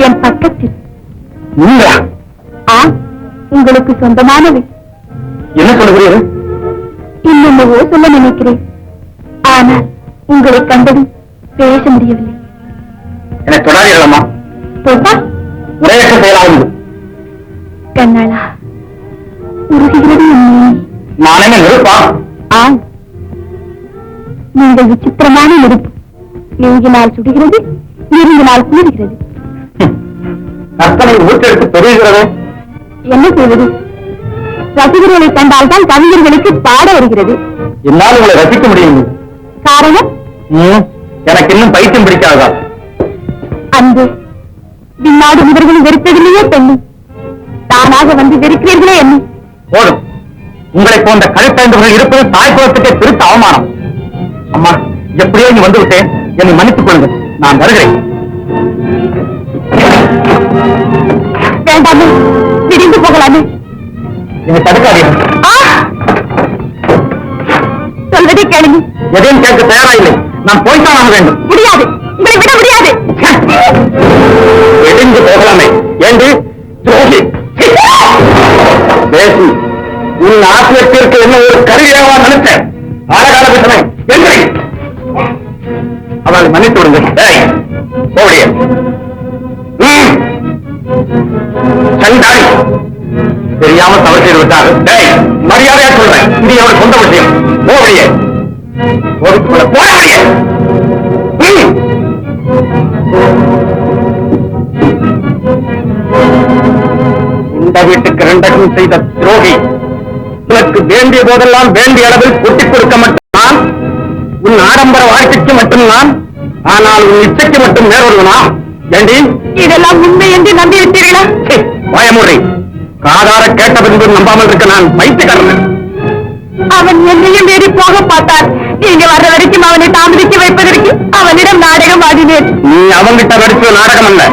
என் பக்கத்தில் உங்களுக்கு சொந்தமானவை. என்ன சொல்லுகிறீர்கள்? இன்னொன்னவோ சொல்ல நினைக்கிறேன். ஆனால் உங்களை கண்டதும் பேச முடியவில்லை. என்னை தொடாதீர்களம்மா. முறையற்ற செயலாகுது. கண்ணாளா, உருகுகிறது. நான் என்ன நெருப்பா? ஆம், நீங்கள் விசித்திரமான நெருப்பு. நெருங்கினால் சுடுகிறது, நெருங்கினால் குளிர்கிறது. கற்பனை ஊற்றெடுத்து பெறுகிறது. என்ன செய்வது? ரசிகர்களை கண்டால்தான் கவிஞர்களுக்கு பாட வருகிறது. என்னால் உங்களை ரசிக்க முடியும். காரணம்? எனக்கு இன்னும் பைத்தியம் பிடிக்காதா? அன்பு பின்னாடு முதல்கள் வெறுப்பதிலேயே பெண்ணு தானாக வந்து வெறுக்கிறீர்களே என்ன? போதும். உங்களை போன்ற கழுத்தறிந்தவர்கள் இருப்பது தாய்க்குலத்துக்கே திருத்த அவமானம். அம்மா, எப்படியோ நீ வந்து விட்டேன். என்னை மன்னித்துக் கொள்ளுங்கள். நான் வருகிறேன். வேண்டாமே, விரிந்து போகலாமே. என்னை தடுக்காதீர்கள். சொல்வதை கேளுங்க. எதையும் கேட்க தயாராயில்லை. நான் போய்த்தான் ஆக வேண்டும். முடியாது, உங்களை விட முடியாது. எரிந்து போகலாமே. ஏண்டு துரோகி பேசி உன் ஆசிரியத்திற்கு என்ன ஒரு கருவியாக நினைச்சேன். ஆழகால பிரச்சனை என்று அவளை மன்னித்து விடுங்கள். போடிய சண்டாடி தெரியாம தவறு செய்து விட்டார். மரியாதையா சொல்றேன், இது என்னோட சொந்த விஷயம். போடிய போடித்துக்கொள்ள போடிய. இந்த வீட்டுக்கு ரெண்டகம் செய்த துரோகி, உனக்கு வேண்டிய போதெல்லாம் வேண்டிய அளவில் கொட்டிக் கொடுக்க மட்டும் நான், உன் ஆடம்பர வாழ்க்கைக்கு மட்டும் நான், ஆனால் உன் இச்சைக்கு மட்டும் மேற்கொள்வனா? ஏண்டி இதெல்லாம் உண்மை என்று நம்பிவிட்டீர்களா? பயமுறை காதார கேட்ட பின்பு நம்பாமல் இருக்க நான் பைத்தியக்காரன். அவன் என்னையும் மீறி போக பார்த்தார். நீங்க வர்ற வரைக்கும் அவனை தாமதிக்க வைப்பதற்கு அவனிடம் நாடகம் ஆடினேன். நீ அவங்கிட்ட நடிச்ச நாடகம் அல்ல.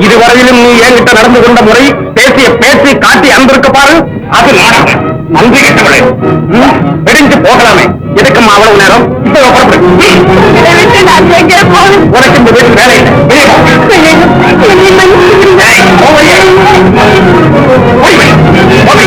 இதுவரையிலும் நீ என்கிட்ட நடந்து கொண்ட முறை, பேசிய பேசி காட்டி அன்பிருக்க பாரு, அது நாடகம். நன்றி கெட்டவளே. வெடிஞ்சு போகலாமே. எதுக்குமா அவ்வளவு நேரம்? இப்ப இதை விட்டு நான் எங்கே போகணும்? உனக்கு இந்த வீட்டு வேலை இல்லை. உள்ள இருக்கிறியா? பெரிய படி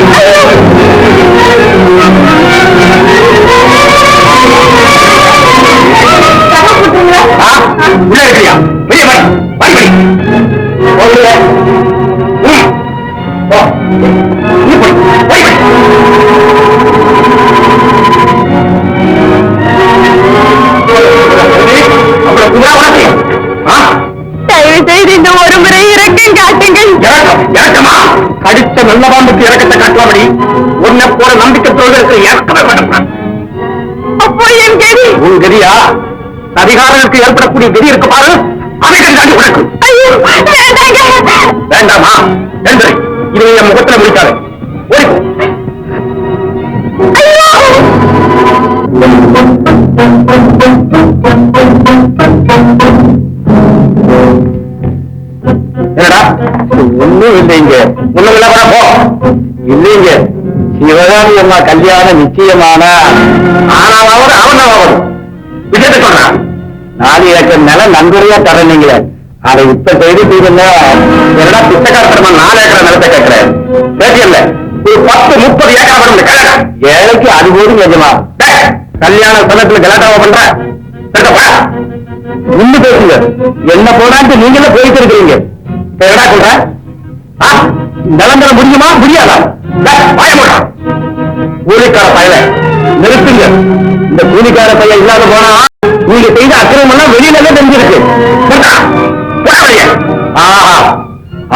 தயவு செய்து இந்த ஒரு முறை இறக்கம் காட்டுங்கள். இறக்கமா? கடித்த நல்ல பாம்புக்கு இறக்கத்தை காட்டலாமடி. உன்னை போல நம்பிக்கை தோழருக்கு இறக்கவே வேண்டாம். அப்போ என் கதி? உன் கதியா? அதிகாரங்களுக்கு ஏற்படக்கூடிய கதி இருக்கு பாரு, அதை கண்டாண்டி உனக்கு. வேண்டாமா? என்று இதை என் முகத்தில் முடிக்காது. என்னடா ஒண்ணும் இல்லைங்க. ஒண்ணும் இல்ல போ. இல்லைங்க, சிவகாமி அம்மா கல்யாணம் நிச்சயமான ஆனாவது அவனாவது விஷயத்தை சொல்றான். 4 ஏக்கர் நிலம் நன்கொடையா தரீங்களே, அதை இப்ப செய்து தீர்ந்தா என்னடா பிச்சைக்காரத்தனமா 4 ஏக்கர் நிலத்தை கேட்கிறேன். பேசியல்ல ஒரு 10-30 ஏக்கர் வரும் கல்யாணம். ஏழைக்கு அது போதும் எஜமா. கல்யாண சமயத்துல கலாட்டாவா பண்ற? ஒண்ணு பேசுங்க. என்ன போனான்ட்டு நீங்களே போயிட்டு இருக்கிறீங்க. என்னடா சொல்ற? நிலந்தர முடியுமா முடியாதா? பயமுடா கூலிக்கார பையல நிறுத்துங்க. இந்த கூலிக்கார பையன் இல்லாத போனா நீங்க செய்த அக்கிரமம் வெளியில தெரிஞ்சிருக்கு. ஆஹா,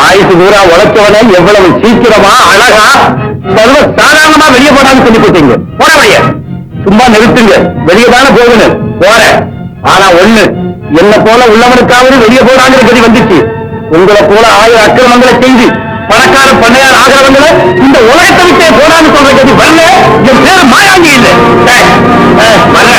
ஆயுசு பூரா உழைச்சவனே எவ்வளவு சீக்கிரமா அழகா சர்வ சாதாரணமா வெளியே போடான்னு சொல்லி கொடுத்தீங்க. போட வழிய சும்மா நிறுத்துங்க. வெளியே தானே போகணும் போற. ஆனா ஒண்ணு, என்ன போல உள்ளவனுக்காவது வெளியே போடாங்கிற கதி வந்துச்சு. உங்களை போல 1000 அக்கிரமங்களை செய்து பணக்கார பண்ணையார் ஆகிறவங்களை இந்த உலகத்தை விட்டே போடான்னு சொல்ற கதி வரல. என் பேரு மாயாண்டி இல்லை. வரல.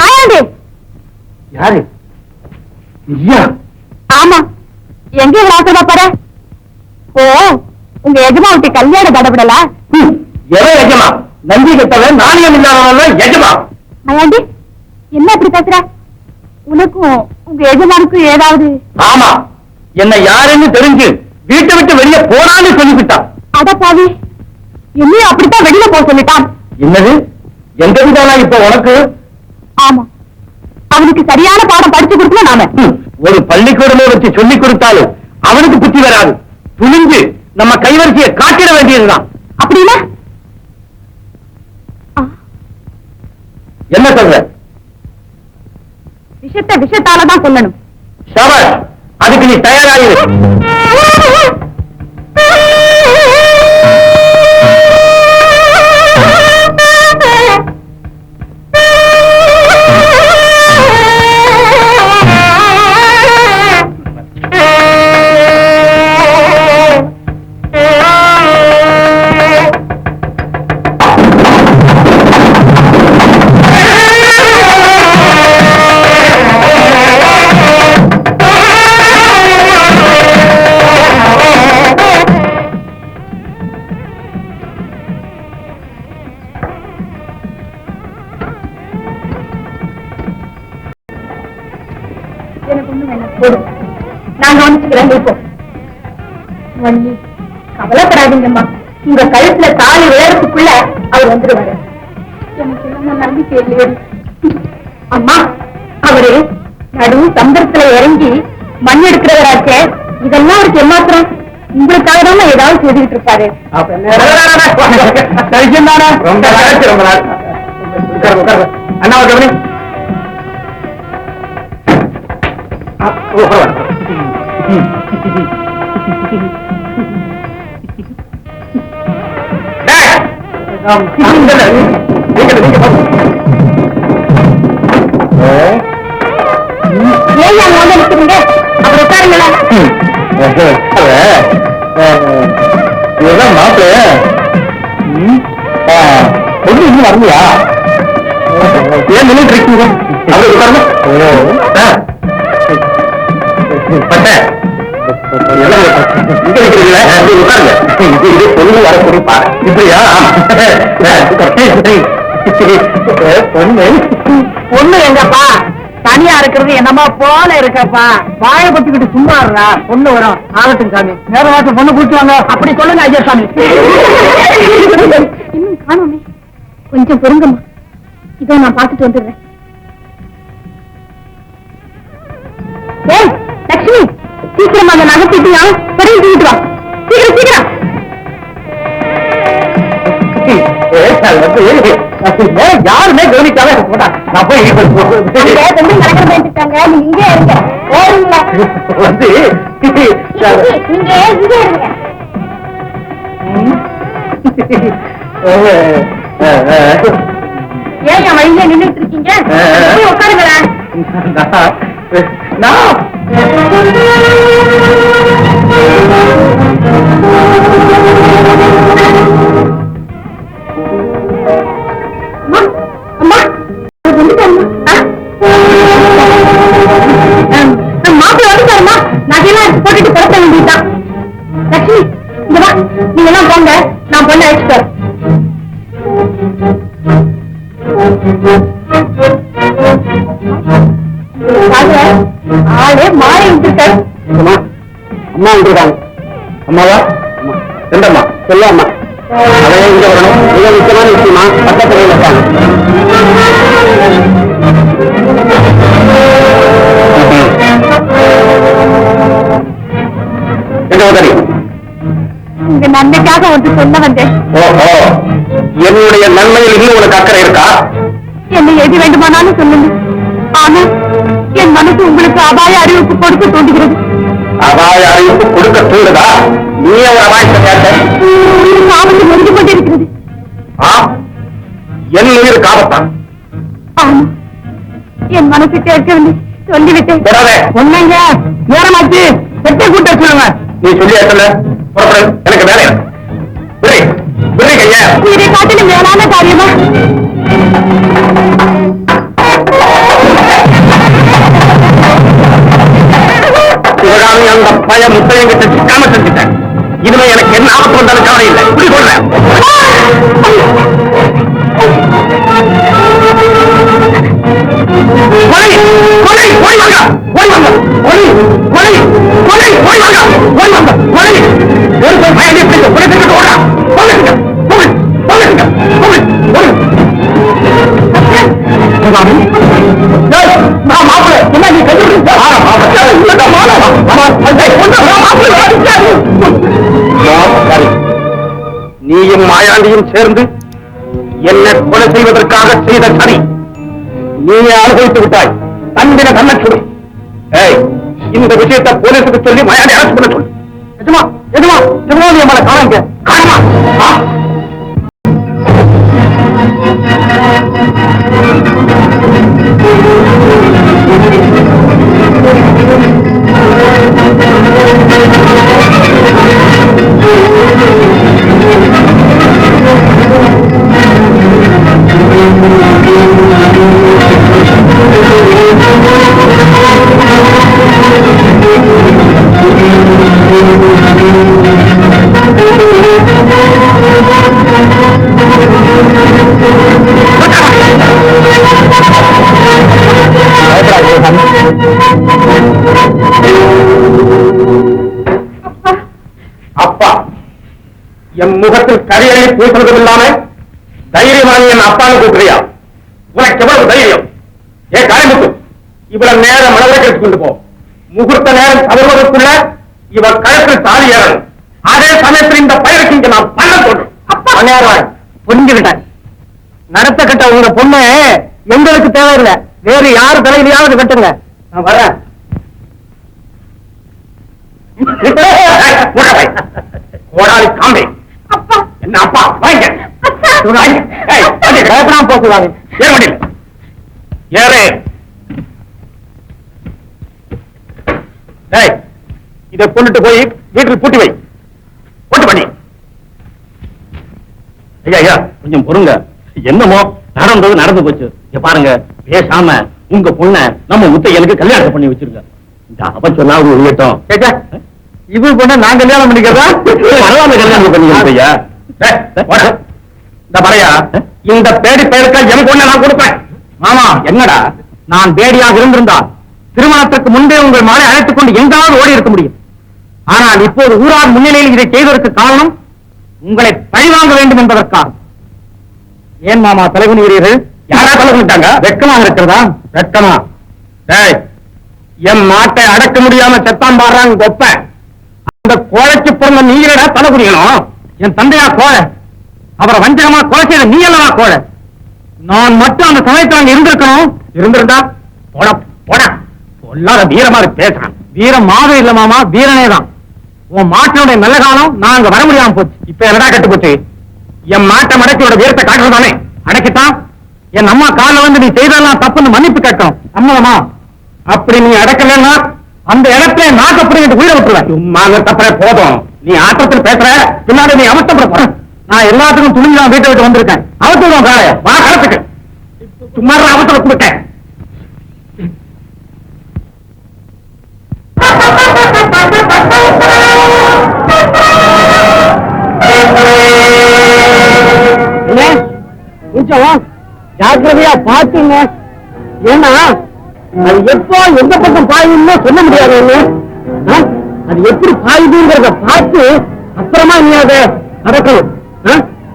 மாயாண்டி. யாரு? ஐயா. ஆமா, எங்க விளாசமா பாரு. ஓ, உங்க எஜமாவுக்கு கல்யாண தடப்படல. எவன் எஜமா? நன்றி கட்டவன் நாணயம் இல்லாதவன் எஜமா. மாயாண்டி, என்ன அப்படி பேசுற? உனக்கும் உங்க எஜமானுக்கும் ஏதாவது? ஆமா, என்ன யாருன்னு தெரிஞ்சு வீட்டை விட்டு வெளியே போறான்னு சொல்லிவிட்டான். அட பாவி, என்னையும் அப்படித்தான் வெளியில போக சொல்லிட்டான். என்னது? எந்த விதானா இப்ப உனக்கு? ஆமா, அவனுக்கு சரியான பாடம் படிச்சு கொடுக்கணும் நாம. ஒரு பள்ளிக்கூடமே வச்சு சொல்லிக் கொடுத்தாலும் அவனுக்கு புத்தி வராது. துணிஞ்சு நம்ம கைவரிசையை காட்டிட வேண்டியதுதான். அப்படின்னா என்ன சொல்ற? விஷத்தாலதான் சொல்லணும். சபாஷ், அதுக்கு நீ தயாராகிரு. எனக்கு ஒண்ணு வேண்டாம், போதும். நான் கவனிச்சுக்கிறேன். இப்போ வள்ளி, கவலைப்படாதீங்கம்மா. உங்க கழுத்துல தாலி விழறதுக்குள்ள அவர் வந்துடுவாரு. எனக்கு என்ன நம்பிக்கை இல்லையே. அம்மா, அவரு நடு சம்பரத்துல இறங்கி மண் எடுக்கிறவராச்சே. இதெல்லாம் அவருக்கு ஏமாத்திரம். உங்களுக்காக தான் ஏதாவது செய்துகிட்டு இருப்பாரு. அண்ணா கவனி. ஏன் அங்க வந்து நிற்கிறீங்க? அப்படி உட்காருங்களேன். இதுதான் மாப்பிள்ள பொண்ணு இன்னும் வரலையா? ஏன் நின்றுட்டு இருக்கீங்க? அப்படி உட்காருங்க. பொண்ணு வரக்கூடிய பாரு. இப்படியா? பொண்ணு எங்கப்பா? தனியா இருக்கிறது என்னமா போல இருக்கப்பா. வாய பத்திக்கிட்டு சும்மா இருடா. பொண்ணு வரும். ஆகட்டும் சாமி. நேரம் வாசம் பொண்ணு கூட்டு வாங்க. அப்படி சொல்லுங்க ஐயா சாமி. இன்னும் காணோமே. கொஞ்சம் பொறுங்கம்மா. இதோ நான் பார்த்துட்டு வந்துடுறேன். ஏய் லட்சுமி, சீக்கிரம் அந்த நகர்த்திட்டியா? சரியா தூக்கிட்டு வா. சீக்கிரம் சீக்கிரம். யாருமே கவனிக்காம போட்டா நான் போய் நடக்க நீ இங்கே இருங்க. வந்து நீங்க இங்கே இருங்க. ஏன் என் வழியில நின்றுட்டு இருக்கீங்க? போய் உட்காருங்களேன். மாப்பிள்ள வந்துட்டாருமா. நகையெல்லாம் போட்டுட்டு புறப்பட வேண்டியதுதான். லட்சுமி, இங்க வா. நீங்க எல்லாம் போங்க, நான் பொண்ணு அழைச்சிட்டு வரேன். ஆளே மாறி விட்டுருக்காரு. அம்மா அம்மா வந்துருக்காங்க. அம்மாவா? ரெண்டம்மா சொல்ல அம்மா. அதையே இங்க வரணும். மிக முக்கியமான விஷயமா பக்கத்துல இருக்காங்க. உங்க நன்மைக்காக ஒன்று சொல்ல வந்தேன். ஓஹோ, என்னுடைய நன்மையில் இன்னும் உனக்கு அக்கறை இருக்கா? என்னை எது வேண்டுமானாலும் சொல்லுங்க. ஆனா என் மனசு உங்களுக்கு அபாய அறிவிப்பு கொடுக்க தோன்றுகிறது. அபாய அறிவிப்பு கொடுக்க தூண்டுதா? நீ ஒரு அபாயத்தை கேட்ட? ஆபத்து முடிந்து கொண்டிருக்கிறது. என் உயிர் காபத்தான். ஆமா, என் மனசு கேட்கவில்லை, சொல்லிவிட்டேன். சொன்னீங்க, நேரமாச்சு. செட்டை கூட்ட சொல்லுங்க. நீ சொல்லியா சொல்ல? புறப்படு, எனக்கு வேலை இருக்கு. இதை காட்டிலும் மேலான காரியமா? சிவகாமி அந்த பய முத்தையங்கிட்ட சிக்காம செஞ்சுட்டேன். இதுல எனக்கு என்ன ஆபத்து வந்தாலும் கவலை இல்லை. இப்படி சொல்றேன். நீயும் மாயாண்டியும் சேர்ந்து என்னை கொலை செய்வதற்காக செய்த சரி நீயே அனுபவித்து விட்டாய். தந்தின தன்னச்சுடு. இந்த விஷயத்தை போலீஸுக்கு சொல்லி மாயாண்டி அரசு பண்ண சொல்லு. எஜமா எஜமா எவ்வளவு நம்மளை காணுங்க. காணுமா? அப்பா, என் முகத்தில் கரியலை பூசுவதும் இல்லாம தைரியமான என் அப்பான்னு கூப்பிடுறியா? உனக்கு எவ்வளவு தைரியம்? ஏ காளிமுத்து, இவ்வளவு நேரம் மனவரைக்கு கொண்டு போ. முகூர்த்த நேரம் தவறுவதற்குள்ள இவ கழுத்தில் தாலி ஏறணும். அதே சமயத்தில் இந்த பயிருக்கு இங்க நான் பண்ண சொல்றேன். புரிஞ்சுக்கிட்டேன். நடத்த கட்ட உங்க பொண்ணு எங்களுக்கு தேவையில்லை. வேறு யாரு தலையிலையாவது கட்டுங்க. நான் வரேன். கோடாலி காம்பே என்ன அப்பா வாங்க போக்குவாங்க. ஏற முடியல. ஏறு. இதை கொண்டுட்டு போய் வீட்டில் பூட்டி வை. போட்டு பண்ணி. ஐயா ஐயா கொஞ்சம் பொறுங்க. என்னமோ நடந்தது நடந்து போச்சு. இங்க பாருங்க, பேசாம உங்க பொண்ண நம்ம முத்தையனுக்கு கல்யாணம் பண்ணி வச்சிருங்க. அவ சொன்னா உயட்டும். இது பொண்ண நான் கல்யாணம் பண்ணிக்கிறதா? கல்யாணம் பண்ணிக்கிறேன். இந்த பறையா, இந்த பேடி பெயருக்கா என் பொண்ணை நான் கொடுப்பேன். மாமா என்னடா, நான் பேடியாக இருந்திருந்தால் திருமணத்துக்கு முன்பே உங்கள் மகளை அழைத்துக் கொண்டு எங்காவது ஓடி இருக்க முடியும். ஆனால் இப்போது ஊரார் முன்னிலையில் இதை செய்வதற்கு காரணம் உங்களை பழிவாங்க வேண்டும் என்பதற்காக. ஏன் மாமா தலைகுனிகிறீர்கள்? யாரா தலைகுனிட்டாங்க? வெக்கமாக இருக்கிறதா? வெக்கமா? என் மாட்டை அடக்க முடியாம செத்தான் பாடுறாங்க கொப்ப. அந்த கோழைக்கு பிறந்த நீங்களா தலை குடிக்கணும்? என் தந்தையா கோழை, அவரை வஞ்சகமா கொலை செய்த நீ அல்லவா கோழை? நான் மட்டும் அந்த சமயத்தில் அங்க இருந்திருக்கணும். இருந்திருந்தா போட போட பொல்லாத வீரமா பேசுறான். வீரம் மாதம் இல்ல மாமா, வீரனே தான். உன் மாட்டினுடைய நல்ல காலம் நான் அங்க வர முடியாம போச்சு. இப்ப என்னடா கட்டு போச்சு? என் மாட்டை மடக்கியோட வீரத்தை காட்டுறதானே? அடக்கித்தான் என் அம்மா காலில் வந்து நீ செய்தெல்லாம் தப்புன்னு மன்னிப்பு கேட்கணும். அம்மாமா, அப்படி நீ அடக்கலன்னா அந்த இடத்துல நான் தப்பு உயிரை விட்டுருவேன். சும்மா தப்புற போதும். நீ ஆட்டத்தில் பேசுற, பின்னாடி நீ அவசரப்பட. நான் எல்லாத்துக்கும் துணிஞ்சு வீட்டை விட்டு வந்திருக்கேன். அவசரம் காலைய வா களத்துக்கு. சும்மா அவசரம் கொடுத்தேன். கொஞ்சம் ஜாக்கிரதையா ஐயா பாத்தீங்க, ஏன்னா அது எப்போ எந்த பக்கம் பாயுன்னு சொல்ல முடியாது. அது எப்படி பாயுதுங்கிறத பார்த்து அப்புறமா நீ அதை நடக்கணும்.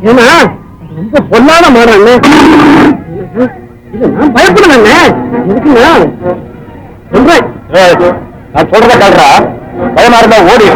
ஏன்னா ரொம்ப பொல்லாத மாடம். நான் பயப்படுவேன். எதுக்குங்க சொல்றேன், நான் சொல்றத கல்றா, பயமா இருந்தா ஓடி.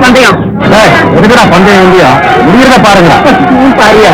பந்தயம் எதுக்குடா பந்தயம் இல்லையா? முடிகிறத பாருங்க. பாரியா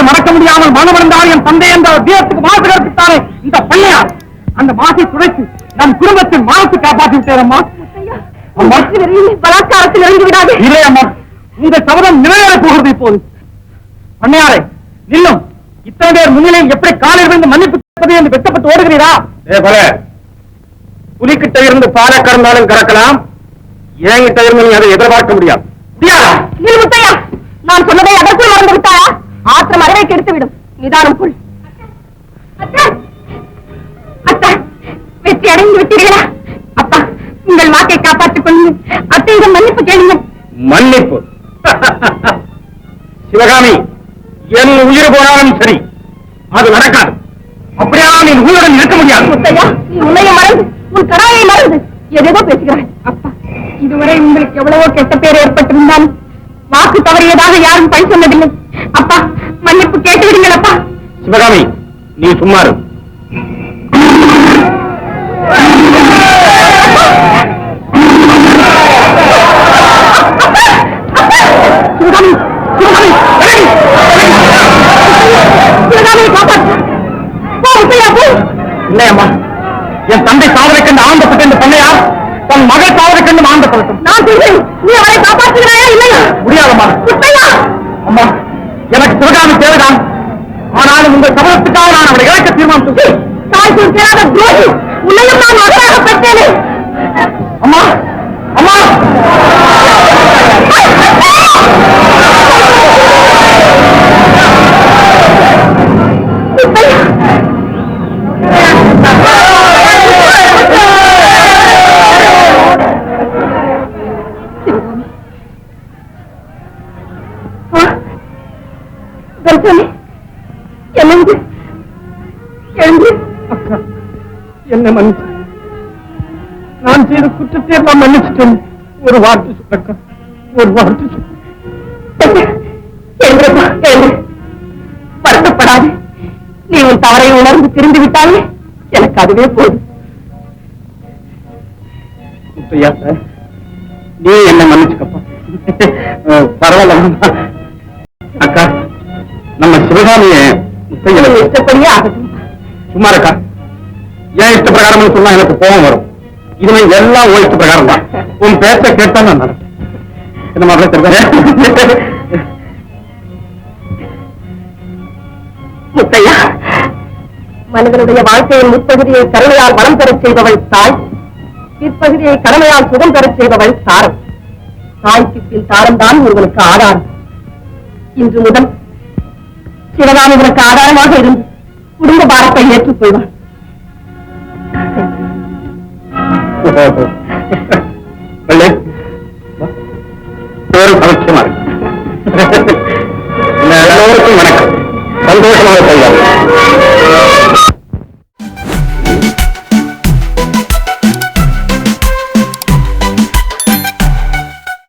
மறக்க முடியாமல் மனமறந்தால் என் தந்தை என்ற வீரத்துக்கு மாசு கற்பித்தானே இந்த பள்ளையார், அந்த மாசை துடைத்து நம் குடும்பத்தின் மாசு காப்பாற்றி விட்டேரம்மா. பலாத்காரத்தில் இறங்கி விடாது. இல்லை அம்மா, இந்த சபதம் நிறைவேற போகிறது. இப்போது பண்ணையாரை நில்லும். இத்தனை பேர் முன்னிலையில் எப்படி காலில் இருந்து மன்னிப்பு கேட்பது என்று வெட்டப்பட்டு ஓடுகிறீரா? புலிக்கிட்ட இருந்து பாலை கறந்தாலும் கறக்கலாம், ஏங்கிட்ட இருந்து நீ அதை எதிர்பார்க்க முடியாது. முடியாதா? நான் சொன்னதை அதற்குள் மறந்து விட்டாயா? ஆத்திரம் அறிவை கெடுத்துவிடும். நிதானம் கொள். வெற்றி அடைந்து விட்டீர்களா? அப்பா, உங்கள் வாக்கை காப்பாற்றிக் கொள்ளுங்கள். அத்தையிடம் மன்னிப்பு கேளுங்கள். மன்னிப்பு? சிவகாமி, என் உயிர் போனாலும் சரி, அது நடக்காது. அப்படியானால் நீ உயிருடன் இருக்க முடியாது. முத்தையா, நீ உன்னையை மறந்து, உன் கடாயை மறந்து எதேதோ பேசுகிறாய். அப்பா, இதுவரை உங்களுக்கு எவ்வளவோ கெட்ட பேர் ஏற்பட்டிருந்தாலும் வாக்கு தவறியதாக யாரும் பழி சொன்னதில்லை. அப்பா, மன்னிப்பு கேட்டு விடுங்கள். அப்பா. சிவகாமி, நீ சும்மாரு. இல்லையம்மா, என் தந்தை சாதனை கண்டு ஆனந்தப்பட்டு என்று பண்ணையார் தன் மகள் சாதனை கண்டு ஆனந்தப்படட்டும். நான் சொல்றேன், நீ அவரை காப்பாற்றுகிறாயா? இல்லையா? முடியாதம்மா. அம்மா, எனக்கு சிவகாமி தேவைதான். ஆனாலும் உங்கள் சபதத்துக்காக நான் அவரை இழக்க தீர்மானித்தேன். தாய் சொல் கேளாத துரோகி, உன்னையும் நான் மகளாக பெற்றேனே. அம்மா, அம்மா, தர்சனி எழுந்து எழுந்து. அக்கா, என்ன மன்னிச்சு. நான் செய்த குற்றத்தை எல்லாம் மன்னிச்சுட்டேன். ஒரு வார்த்தை சொல்லக்கா, ஒரு வார்த்தை சொல்ல. எழுந்துப்பா, எழுந்து. வருத்தப்படாது. நீ உன் தவறை உணர்ந்து திரும்பி விட்டாலே எனக்கு அதுவே போதும். முத்தையா சார், நீ என்ன மன்னிச்சுக்கப்பா. பரவாயில்ல அக்கா. நம்ம சிவகாமிய முத்தையா இஷ்டப்படியே ஆகட்டும். சும்மா இருக்கா. ஏன் இஷ்ட பிரகாரம் சொன்னா எனக்கு கோபம் வரும். இதுவே எல்லாம் உன் இஷ்ட பிரகாரம் தான். உன் பேச்ச கேட்டா நான் நடப்பேன். என்ன மாதிரி முத்தையா, மனிதனுடைய வாழ்க்கையின் முற்பகுதியை கருணையால் வளம் பெறச் செய்பவள் தாய், பிற்பகுதியை கடமையால் சுகம் பெறச் செய்பவள் தாரம். தாய்க்கு பின் தாரம் தான் ஒருவனுக்கு ஆதாரம். இன்று முதல் சிவகாமி உனக்கு ஆதாரமாக இருந்து குடும்ப பாரத்தை ஏற்றுக்கொள்வான்.